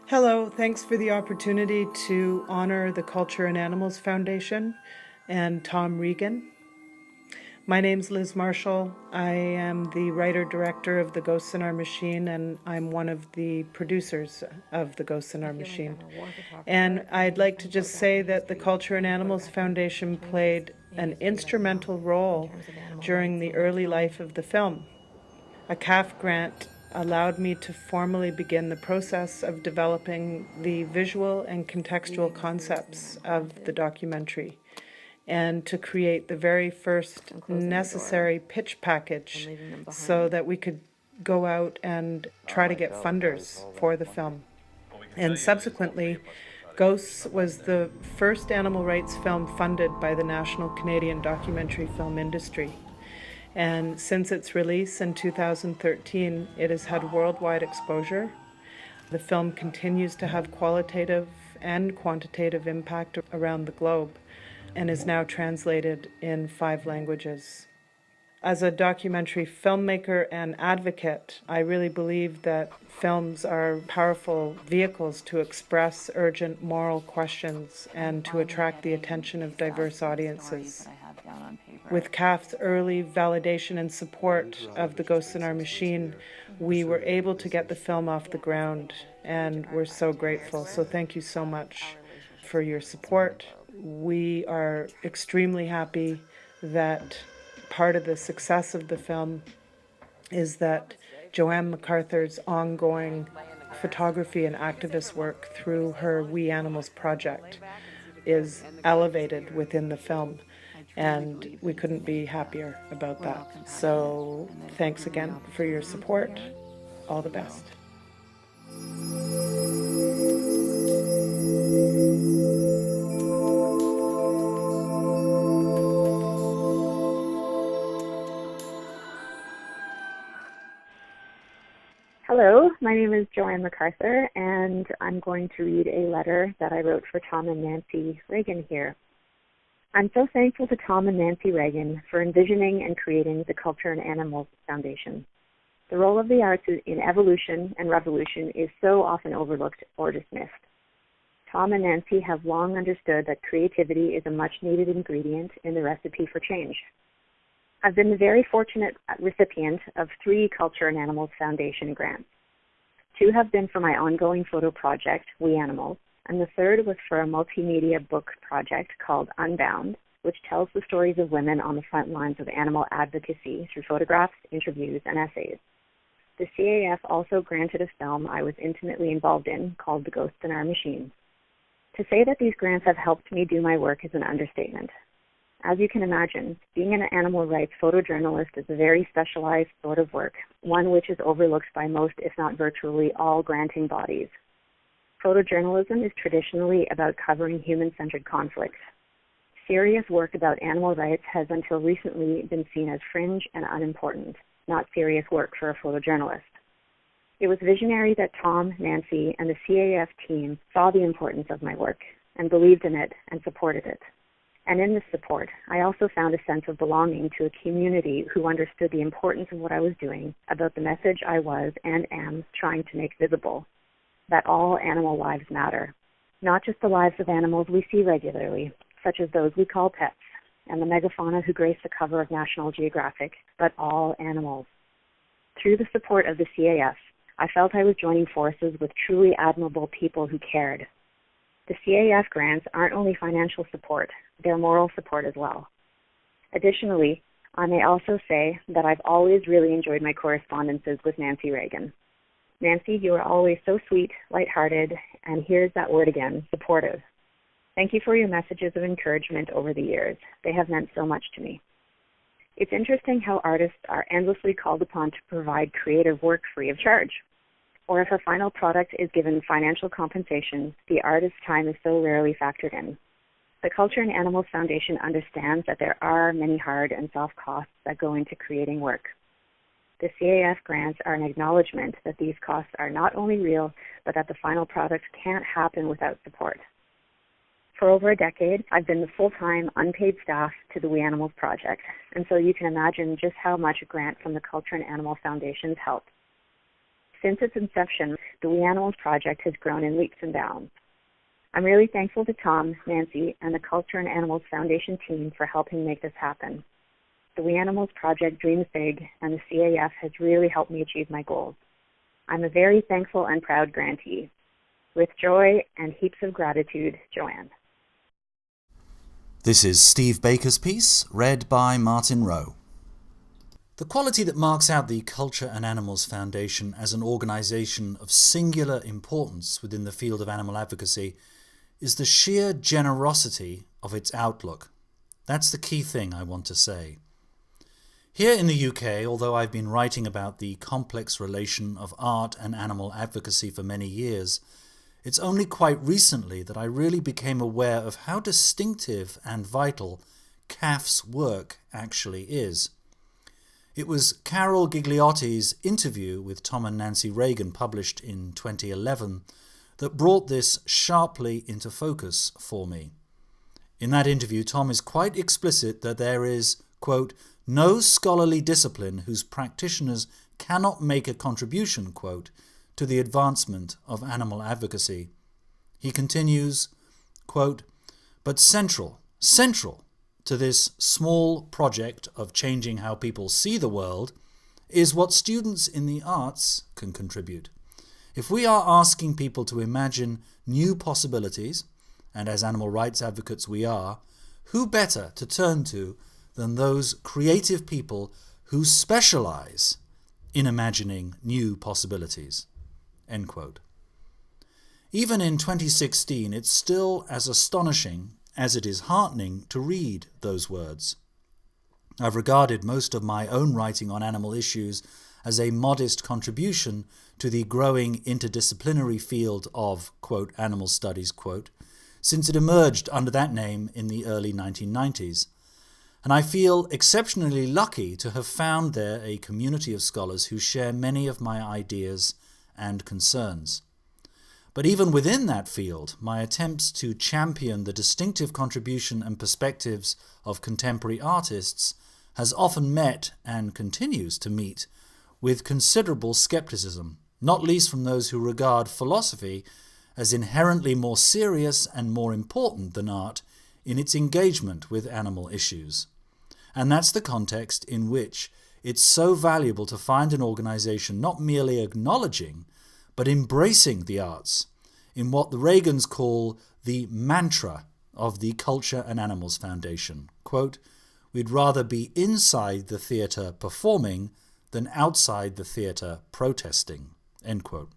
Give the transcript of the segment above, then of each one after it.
Hello, thanks for the opportunity to honor the Culture and Animals Foundation and Tom Regan. My name's Liz Marshall. I am the writer-director of The Ghosts in Our Machine, and I'm one of the producers of The Ghosts in Our Machine. And I'd like to just say that the Culture and Animals Foundation played an instrumental role during the early life of the film. A CAF grant allowed me to formally begin the process of developing the visual and contextual concepts of the documentary and to create the very first necessary pitch package so that we could go out and try to get funders for the film. And subsequently, Ghosts was the first animal rights film funded by the National Canadian Documentary Film Industry. And since its release in 2013, it has had worldwide exposure. The film continues to have qualitative and quantitative impact around the globe and is now translated in 5 languages. As a documentary filmmaker and advocate, I really believe that films are powerful vehicles to express urgent moral questions and to attract the attention of diverse audiences. With CAF's early validation and support of The Ghosts in Our Machine, we were able to get the film off the ground, and we're so grateful. So thank you so much for your support. We are extremely happy that part of the success of the film is that Joanne McArthur's ongoing photography and activist work through her We Animals project is elevated within the film, and we couldn't be happier about that. So thanks again for your support. All the best. Hello, my name is Joanne McArthur, and I'm going to read a letter that I wrote for Tom and Nancy Regan here. I'm so thankful to Tom and Nancy Regan for envisioning and creating the Culture and Animals Foundation. The role of the arts in evolution and revolution is so often overlooked or dismissed. Tom and Nancy have long understood that creativity is a much-needed ingredient in the recipe for change. I've been the very fortunate recipient of 3 Culture and Animals Foundation grants. 2 have been for my ongoing photo project, We Animals, and the 3rd was for a multimedia book project called Unbound, which tells the stories of women on the front lines of animal advocacy through photographs, interviews, and essays. The CAF also granted a film I was intimately involved in called The Ghosts in Our Machine. To say that these grants have helped me do my work is an understatement. As you can imagine, being an animal rights photojournalist is a very specialized sort of work, one which is overlooked by most, if not virtually all, granting bodies. Photojournalism is traditionally about covering human-centered conflicts. Serious work about animal rights has until recently been seen as fringe and unimportant, not serious work for a photojournalist. It was visionary that Tom, Nancy, and the CAF team saw the importance of my work and believed in it and supported it. And in this support, I also found a sense of belonging to a community who understood the importance of what I was doing, about the message I was and am trying to make visible, that all animal lives matter, not just the lives of animals we see regularly, such as those we call pets, and the megafauna who grace the cover of National Geographic, but all animals. Through the support of the CAF, I felt I was joining forces with truly admirable people who cared. The CAF grants aren't only financial support, they're moral support as well. Additionally, I may also say that I've always really enjoyed my correspondences with Nancy Regan. Nancy, you are always so sweet, lighthearted, and here's that word again, supportive. Thank you for your messages of encouragement over the years. They have meant so much to me. It's interesting how artists are endlessly called upon to provide creative work free of charge. Or if a final product is given financial compensation, the artist's time is so rarely factored in. The Culture and Animals Foundation understands that there are many hard and soft costs that go into creating work. The CAF grants are an acknowledgement that these costs are not only real, but that the final product can't happen without support. For over a decade, I've been the full-time, unpaid staff to the We Animals project, and so you can imagine just how much a grant from the Culture and Animal Foundation's helped. Since its inception, the We Animals Project has grown in leaps and bounds. I'm really thankful to Tom, Nancy, and the Culture and Animals Foundation team for helping make this happen. The We Animals Project dreams big, and the CAF has really helped me achieve my goals. I'm a very thankful and proud grantee. With joy and heaps of gratitude, Joanne. This is Steve Baker's piece, read by Martin Rowe. The quality that marks out the Culture and Animals Foundation as an organisation of singular importance within the field of animal advocacy is the sheer generosity of its outlook. That's the key thing I want to say. Here in the UK, although I've been writing about the complex relation of art and animal advocacy for many years, it's only quite recently that I really became aware of how distinctive and vital CAF's work actually is. It was Carol Gigliotti's interview with Tom and Nancy Regan, published in 2011, that brought this sharply into focus for me. In that interview, Tom is quite explicit that there is, quote, no scholarly discipline whose practitioners cannot make a contribution, quote, to the advancement of animal advocacy. He continues, quote, but central to this small project of changing how people see the world is what students in the arts can contribute. If we are asking people to imagine new possibilities, and as animal rights advocates we are, who better to turn to than those creative people who specialize in imagining new possibilities? End quote. Even in 2016, it's still as astonishing as it is heartening to read those words. I've regarded most of my own writing on animal issues as a modest contribution to the growing interdisciplinary field of, quote, animal studies, quote, since it emerged under that name in the early 1990s. And I feel exceptionally lucky to have found there a community of scholars who share many of my ideas and concerns. But even within that field, my attempts to champion the distinctive contribution and perspectives of contemporary artists has often met, and continues to meet, with considerable skepticism, not least from those who regard philosophy as inherently more serious and more important than art in its engagement with animal issues. And that's the context in which it's so valuable to find an organisation not merely acknowledging, but embracing the arts, in what the Regans call the mantra of the Culture and Animals Foundation. Quote, we'd rather be inside the theatre performing than outside the theatre protesting. End quote.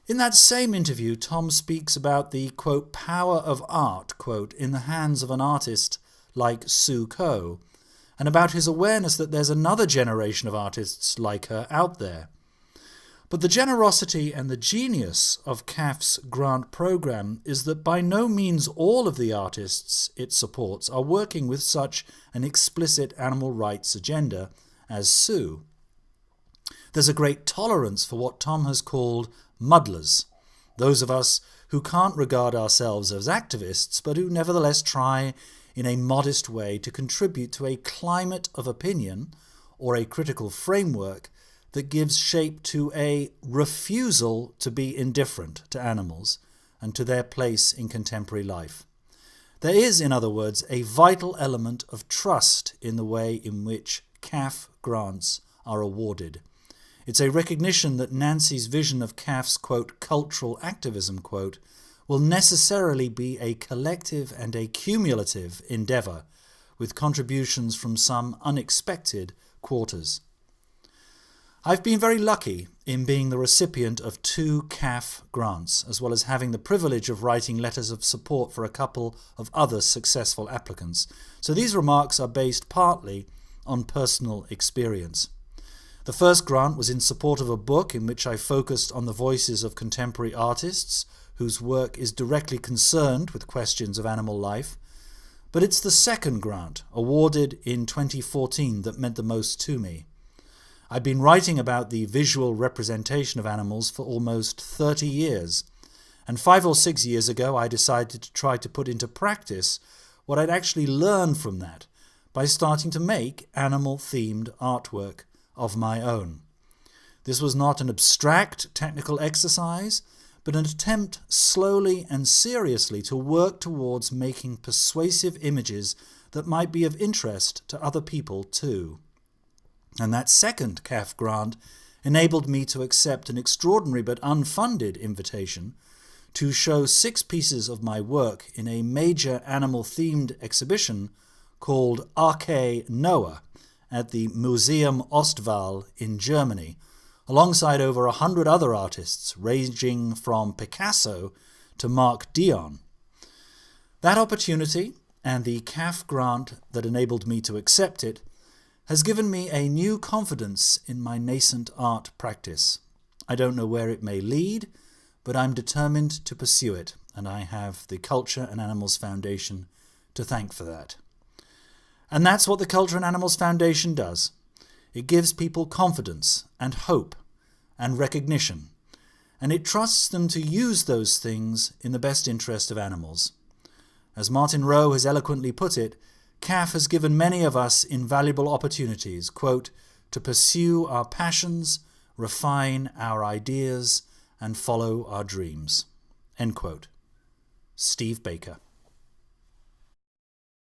In that same interview, Tom speaks about the, quote, power of art, quote, in the hands of an artist like Sue Coe, and about his awareness that there's another generation of artists like her out there. But the generosity and the genius of CAF's grant program is that by no means all of the artists it supports are working with such an explicit animal rights agenda as Sue. There's a great tolerance for what Tom has called muddlers, those of us who can't regard ourselves as activists, but who nevertheless try in a modest way to contribute to a climate of opinion or a critical framework that gives shape to a refusal to be indifferent to animals and to their place in contemporary life. There is, in other words, a vital element of trust in the way in which CAF grants are awarded. It's a recognition that Nancy's vision of CAF's, quote, cultural activism, quote, will necessarily be a collective and a cumulative endeavour, with contributions from some unexpected quarters. I've been very lucky in being the recipient of 2 CAF grants, as well as having the privilege of writing letters of support for a couple of other successful applicants. So these remarks are based partly on personal experience. The first grant was in support of a book in which I focused on the voices of contemporary artists whose work is directly concerned with questions of animal life. But it's the second grant, awarded in 2014, that meant the most to me. I've been writing about the visual representation of animals for almost 30 years, and 5 or 6 years ago I decided to try to put into practice what I'd actually learned from that by starting to make animal-themed artwork of my own. This was not an abstract technical exercise, but an attempt slowly and seriously to work towards making persuasive images that might be of interest to other people too. And that second CAF grant enabled me to accept an extraordinary but unfunded invitation to show 6 pieces of my work in a major animal-themed exhibition called Arche Noah at the Museum Ostwall in Germany, alongside over 100 other artists ranging from Picasso to Mark Dion. That opportunity, and the CAF grant that enabled me to accept it, has given me a new confidence in my nascent art practice. I don't know where it may lead, but I'm determined to pursue it, and I have the Culture and Animals Foundation to thank for that. And that's what the Culture and Animals Foundation does. It gives people confidence and hope and recognition, and it trusts them to use those things in the best interest of animals. As Martin Rowe has eloquently put it, CAF has given many of us invaluable opportunities, quote, to pursue our passions, refine our ideas, and follow our dreams. End quote. Steve Baker.